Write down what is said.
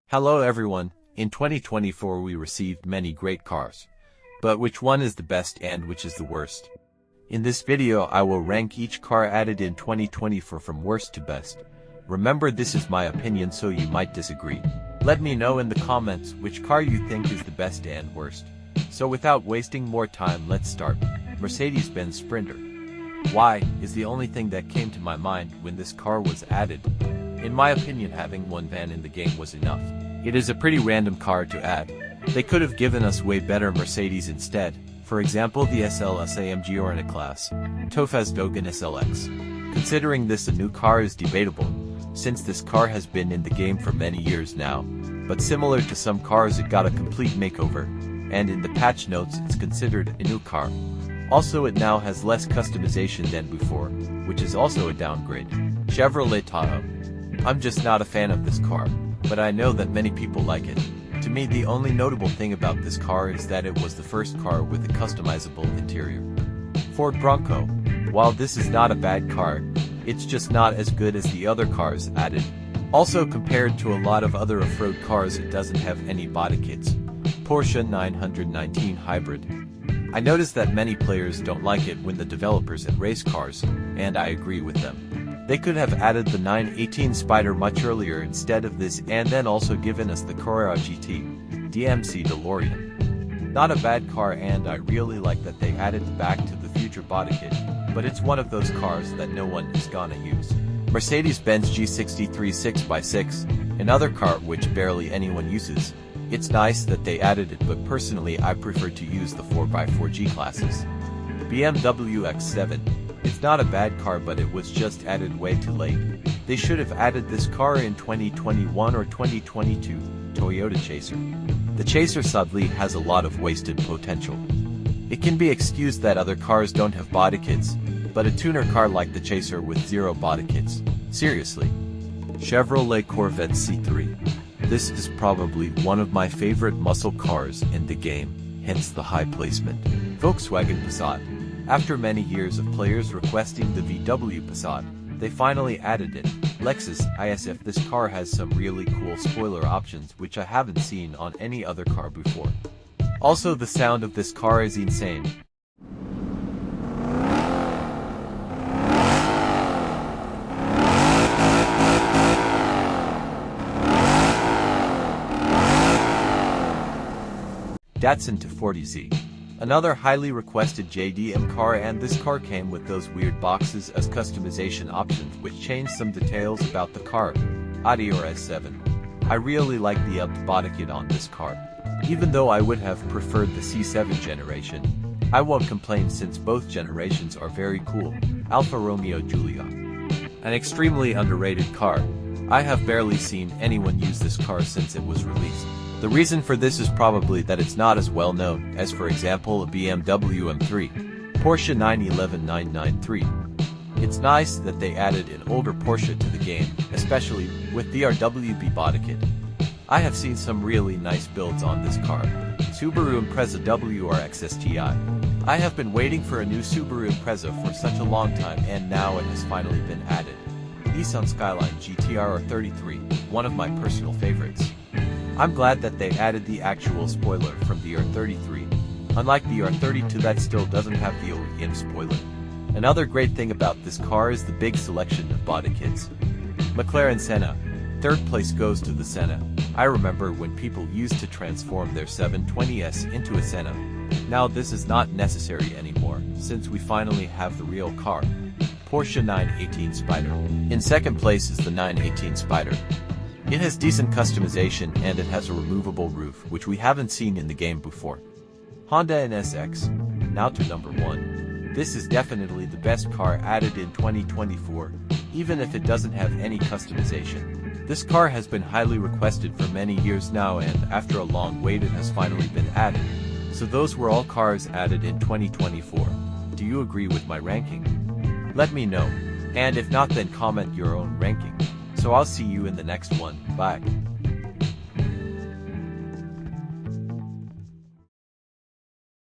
Hello everyone, in 2024 we received many great cars. But which one is the best and which is the worst? In this video I will rank each car added in 2024 from worst to best. Remember, this is my opinion, so you might disagree. Let me know in the comments which car you think is the best and worst. So without wasting more time, let's start. Mercedes-Benz Sprinter. Why is the only thing that came to my mind when this car was added. In my opinion, having one van in the game was enough. It is a pretty random car to add. They could have given us way better Mercedes instead, for example the SLS AMG or in a class, Volkswagen SLX. Considering this a new car is debatable, since this car has been in the game for many years now, but similar to some cars it got a complete makeover, and in the patch notes it's considered a new car. Also, it now has less customization than before, which is also a downgrade. Chevrolet Tahoe. I'm just not a fan of this car, but I know that many people like it. To me, the only notable thing about this car is that it was the first car with a customizable interior. Ford Bronco. While this is not a bad car, it's just not as good as the other cars added. Also, compared to a lot of other off-road cars, it doesn't have any body kits. Porsche 919 Hybrid. I noticed that many players don't like it when the developers at race cars, and I agree with them. They could have added the 918 Spider much earlier instead of this, and then also given us the Carrera GT, DMC DeLorean. Not a bad car, and I really like that they added the Back to the Future body kit, but it's one of those cars that no one is gonna use. Mercedes-Benz G63 6x6, another car which barely anyone uses. It's nice that they added it, but personally I prefer to use the 4x4 G-classes. BMW X7. It's not a bad car, but it was just added way too late. They should have added this car in 2021 or 2022, Toyota Chaser. The Chaser sadly has a lot of wasted potential. It can be excused that other cars don't have body kits, but a tuner car like the Chaser with zero body kits? Seriously. Chevrolet Corvette C3. This is probably one of my favorite muscle cars in the game, hence the high placement. Volkswagen Passat. After many years of players requesting the VW Passat, they finally added it. Lexus ISF. This car has some really cool spoiler options which I haven't seen on any other car before. Also, the sound of this car is insane. Datsun 240Z. Another highly requested JDM car, and this car came with those weird boxes as customization options which changed some details about the car. Audi RS7. I really like the upped body kit on this car. Even though I would have preferred the C7 generation, I won't complain since both generations are very cool. Alfa Romeo Giulia. An extremely underrated car. I have barely seen anyone use this car since it was released. The reason for this is probably that it's not as well known as, for example, a BMW M3, Porsche 911 993. It's nice that they added an older Porsche to the game, especially with the RWB body kit. I have seen some really nice builds on this car. Subaru Impreza WRX STI. I have been waiting for a new Subaru Impreza for such a long time, and now it has finally been added. Nissan Skyline GT-R R33, one of my personal favorites. I'm glad that they added the actual spoiler from the R33, unlike the R32 that still doesn't have the OEM spoiler. Another great thing about this car is the big selection of body kits. McLaren Senna. Third place goes to the Senna. I remember when people used to transform their 720S into a Senna. Now this is not necessary anymore, since we finally have the real car. Porsche 918 Spider. In second place is the 918 Spider. It has decent customization, and it has a removable roof which we haven't seen in the game before. Honda NSX. Now to number 1. This is definitely the best car added in 2024, even if it doesn't have any customization. This car has been highly requested for many years now, and after a long wait it has finally been added. So those were all cars added in 2024. Do you agree with my ranking? Let me know. And if not, then comment your own ranking. So I'll see you in the next one. Bye.